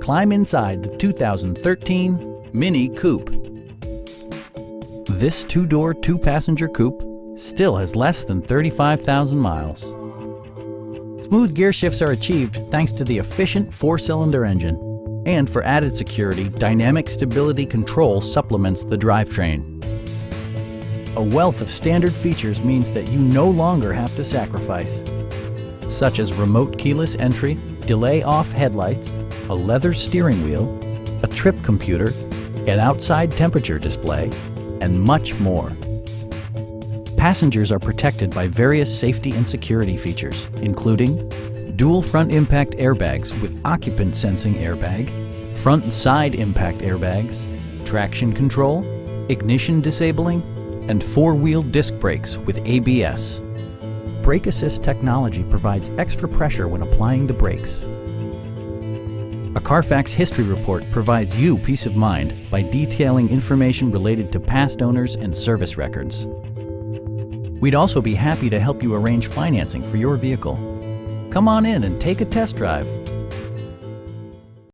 climb inside the 2013 Mini Coupe. This two-door, two-passenger coupe still has less than 35,000 miles. Smooth gear shifts are achieved thanks to the efficient four-cylinder engine. And for added security, dynamic stability control supplements the drivetrain. A wealth of standard features means that you no longer have to sacrifice, such as remote keyless entry, delay-off headlights, a leather steering wheel, a trip computer, an outside temperature display, and much more. Passengers are protected by various safety and security features, including dual front impact airbags with occupant sensing airbag, front and side impact airbags, traction control, ignition disabling, and four-wheel disc brakes with ABS. Brake Assist technology provides extra pressure when applying the brakes. A Carfax history report provides you peace of mind by detailing information related to past owners and service records. We'd also be happy to help you arrange financing for your vehicle. Come on in and take a test drive.